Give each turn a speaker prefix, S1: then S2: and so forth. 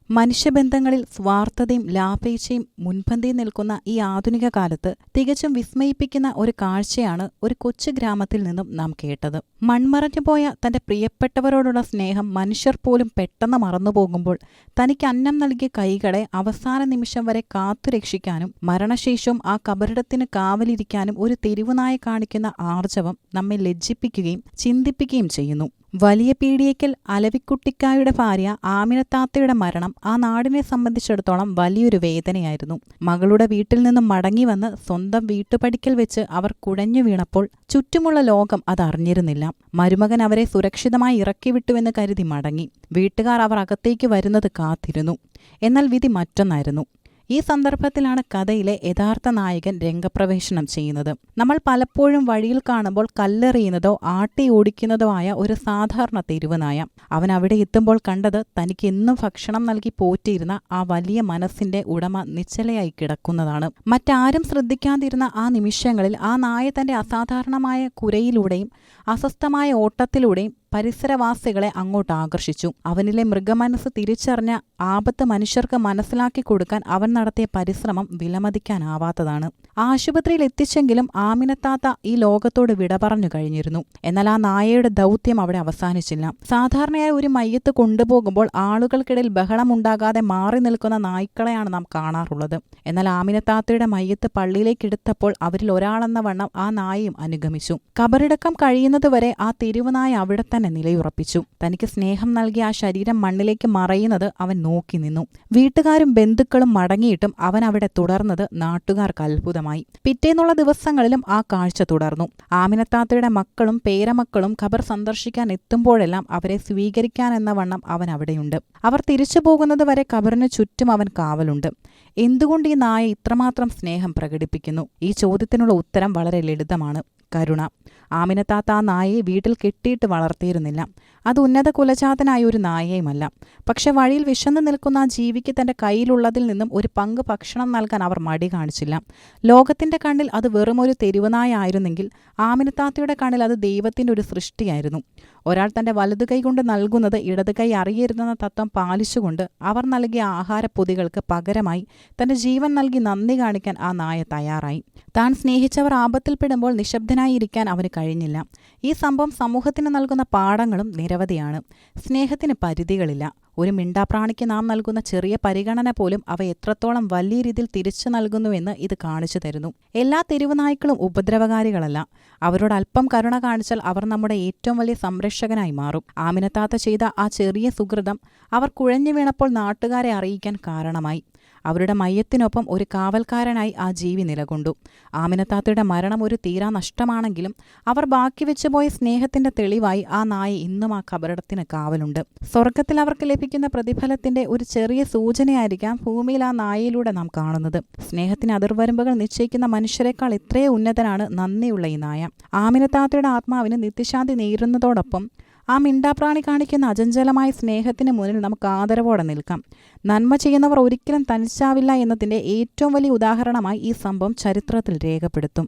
S1: മനുഷ്യബന്ധങ്ങളിൽ സ്വാർത്ഥതയും ലാഭേച്ഛയും മുൻപന്തിയിൽ നിൽക്കുന്ന ഈ ആധുനിക കാലത്ത് തികച്ചും വിസ്മയിപ്പിക്കുന്ന ഒരു കാഴ്ചയാണ് ഒരു കൊച്ചു ഗ്രാമത്തിൽ നിന്നും നാം കേട്ടത്. മൺമറഞ്ഞുപോയ തന്റെ പ്രിയപ്പെട്ടവരോടുള്ള സ്നേഹം മനുഷ്യർ പോലും പെട്ടെന്ന് മറന്നുപോകുമ്പോൾ തനിക്ക് അന്നം നൽകിയ കൈകളെ അവസാന നിമിഷം വരെ കാത്തുരക്ഷിക്കാനും മരണശേഷവും ആ കബറിടത്തിന് കാവലിരിക്കാനും ഒരു തെരുവുനായ കാണിക്കുന്ന ആർജവം നമ്മെ ലജ്ജിപ്പിക്കുകയും ചിന്തിപ്പിക്കുകയും ചെയ്യുന്നു. വലിയ പീടിയേക്കൽ അലവിക്കുട്ടിക്കായുടെ ഭാര്യ ആമിനത്താത്തയുടെ മരണം ആ നാടിനെ സംബന്ധിച്ചിടത്തോളം വലിയൊരു വേദനയായിരുന്നു. മകളുടെ വീട്ടിൽ നിന്നും മടങ്ങിവന്ന് സ്വന്തം വീട്ടുപടിക്കൽ വെച്ച് അവർ കുഴഞ്ഞു വീണപ്പോൾ ചുറ്റുമുള്ള ലോകം അതറിഞ്ഞിരുന്നില്ല. മരുമകൻ അവരെ സുരക്ഷിതമായി ഇറക്കിവിട്ടുവെന്ന് കരുതി മടങ്ങി. വീട്ടുകാർ അവർ അകത്തേക്ക് വരുന്നത് കാത്തിരുന്നു. എന്നാൽ വിധി മറ്റൊന്നായിരുന്നു. ഈ സന്ദർഭത്തിലാണ് കഥയിലെ യഥാർത്ഥ നായകൻ രംഗപ്രവേശനം ചെയ്യുന്നത്. നമ്മൾ പലപ്പോഴും വഴിയിൽ കാണുമ്പോൾ കല്ലെറിയുന്നതോ ആട്ടി ഓടിക്കുന്നതോ ആയ ഒരു സാധാരണ തെരുവുനായ. അവൻ അവിടെ എത്തുമ്പോൾ കണ്ടത് തനിക്ക് എന്നും ഭക്ഷണം നൽകി പോറ്റിയിരുന്ന ആ വലിയ മനസ്സിന്റെ ഉടമ നിശ്ചലയായി കിടക്കുന്നതാണ്. മറ്റാരും ശ്രദ്ധിക്കാതിരുന്ന ആ നിമിഷങ്ങളിൽ ആ നായ തന്റെ അസാധാരണമായ കുരയിലൂടെയും അസ്വസ്ഥമായ ഓട്ടത്തിലൂടെയും പരിസരവാസികളെ അങ്ങോട്ട് ആകർഷിച്ചു. അവനിലെ മൃഗമനസ്സ് തിരിച്ചറിഞ്ഞ ആപത്ത് മനുഷ്യർക്ക് മനസ്സിലാക്കി കൊടുക്കാൻ അവൻ നടത്തിയ പരിശ്രമം വിലമതിക്കാനാവാത്തതാണ്. ആശുപത്രിയിൽ എത്തിച്ചെങ്കിലും ആമിനത്താത്ത ഈ ലോകത്തോട് വിട പറഞ്ഞു കഴിഞ്ഞിരുന്നു. എന്നാൽ ആ നായയുടെ ദൗത്യം അവിടെ അവസാനിച്ചില്ല. സാധാരണയായി ഒരു മയ്യത്ത് കൊണ്ടുപോകുമ്പോൾ ആളുകൾക്കിടയിൽ ബഹളമുണ്ടാകാതെ മാറി നിൽക്കുന്ന നായ്ക്കളെയാണ് നാം കാണാറുള്ളത്. എന്നാൽ ആമിനത്താത്തയുടെ മയ്യത്ത് പള്ളിയിലേക്ക് എടുത്തപ്പോൾ അവരിൽ ഒരാളെന്ന വണ്ണം ആ നായയും അനുഗമിച്ചു. കബറിടക്കം കഴിയുന്നതുവരെ ആ തെരുവുനായ അവിടെ തന്നെ നിലയുറപ്പിച്ചു. തനിക്ക് സ്നേഹം നൽകിയ ആ ശരീരം മണ്ണിലേക്ക് മറയുന്നത് അവൻ നോക്കി നിന്നു. വീട്ടുകാരും ബന്ധുക്കളും മടങ്ങിയിട്ടും അവൻ അവിടെ തുടർന്നത് നാട്ടുകാർക്ക് അത്ഭുതമായി. പിറ്റേന്നുള്ള ദിവസങ്ങളിലും ആ കാഴ്ച തുടർന്നു. ആമിനത്താത്തയുടെ മക്കളും പേരമക്കളും ഖബർ സന്ദർശിക്കാൻ എത്തുമ്പോഴെല്ലാം അവരെ സ്വീകരിക്കാനെന്ന വണ്ണം അവൻ അവിടെയുണ്ട്. അവർ തിരിച്ചു പോകുന്നത് വരെ ഖബറിന് ചുറ്റും അവൻ കാവലുണ്ട്. എന്തുകൊണ്ട് ഈ നായ ഇത്രമാത്രം സ്നേഹം പ്രകടിപ്പിക്കുന്നു? ഈ ചോദ്യത്തിനുള്ള ഉത്തരം വളരെ ലളിതമാണ്: കരുണ. ആമിനത്താത്ത ആ നായയെ വീട്ടിൽ കെട്ടിയിട്ട് വളർത്തിയിരുന്നില്ല. അത് ഉന്നത കുലജാതനായ ഒരു നായയുമല്ല. പക്ഷെ വഴിയിൽ വിശന്നു നിൽക്കുന്ന ആ ജീവിക്ക് തന്റെ കയ്യിലുള്ളതിൽ നിന്നും ഒരു പങ്ക് ഭക്ഷണം നൽകാൻ അവർ മടി കാണിച്ചില്ല. ലോകത്തിന്റെ കണ്ണിൽ അത് വെറുമൊരു തെരുവുനായ ആയിരുന്നെങ്കിൽ ആമിനത്താത്തയുടെ കണ്ണിൽ അത് ദൈവത്തിന്റെ ഒരു സൃഷ്ടിയായിരുന്നു. ഒരാൾ തന്റെ വലതു കൈ കൊണ്ട് നൽകുന്നത് ഇടതു കൈ അറിയരുതെന്ന തത്വം പാലിച്ചുകൊണ്ട് അവർ നൽകിയ ആഹാരപ്പൊതികൾക്ക് പകരമായി തന്റെ ജീവൻ നൽകി നന്ദി കാണിക്കാൻ ആ നായ തയ്യാറായി. താൻ സ്നേഹിച്ചവർ ആപത്തിൽപ്പെടുമ്പോൾ നിശബ്ദനായി ഇരിക്കാൻ അവന് കഴിഞ്ഞില്ല. ഈ സംഭവം സമൂഹത്തിന് നൽകുന്ന പാഠങ്ങളും നിരവധിയാണ്. സ്നേഹത്തിന് പരിധികളില്ല. ഒരു മിണ്ടാപ്രാണിക്ക് നാം നൽകുന്ന ചെറിയ പരിഗണന പോലും അവ എത്രത്തോളം വലിയ രീതിയിൽ തിരിച്ചു നൽകുന്നുവെന്ന് ഇത് കാണിച്ചു തരുന്നു. എല്ലാ തെരുവുനായ്ക്കളും ഉപദ്രവകാരികളല്ല. അവരോട് അല്പം കരുണ കാണിച്ചാൽ അവർ നമ്മുടെ ഏറ്റവും വലിയ സംരക്ഷകനായി മാറും. ആമിനത്താത്ത ചെയ്ത ആ ചെറിയ സുകൃതം അവർ കുഴഞ്ഞു വീണപ്പോൾ നാട്ടുകാരെ അറിയിക്കാൻ കാരണമായി. അവരുടെ മയ്യത്തിനൊപ്പം ഒരു കാവൽക്കാരനായി ആ ജീവി നിലകൊണ്ടു. ആമിനത്താത്തയുടെ മരണം ഒരു തീരാ നഷ്ടമാണെങ്കിലും അവർ ബാക്കി വെച്ചുപോയ സ്നേഹത്തിന്റെ തെളിവായി ആ നായ ഇന്നും ആ കബറിടത്തിന് കാവലുണ്ട്. സ്വർഗത്തിൽ അവർക്ക് ലഭിക്കുന്ന പ്രതിഫലത്തിന്റെ ഒരു ചെറിയ സൂചനയായിരിക്കാം ഭൂമിയിൽ ആ നായയിലൂടെ നാം കാണുന്നത്. സ്നേഹത്തിന് അതിർവരമ്പുകൾ നിശ്ചയിക്കുന്ന മനുഷ്യരെക്കാൾ എത്രയോ ഉന്നതനാണ് നന്ദിയുള്ള ഈ നായ. ആമിനത്താത്തയുടെ ആത്മാവിന് നിത്യശാന്തി നേരുന്നതോടൊപ്പം ആ മിണ്ടാപ്രാണി കാണിക്കുന്ന അചഞ്ചലമായ സ്നേഹത്തിന് മുന്നിൽ നമുക്ക് ആദരവോടെ നിൽക്കാം. നന്മ ചെയ്യുന്നവർ ഒരിക്കലും തനിച്ചാവില്ല എന്നതിൻ്റെ ഏറ്റവും വലിയ ഉദാഹരണമായി ഈ സംഭവം ചരിത്രത്തിൽ രേഖപ്പെടുത്തും.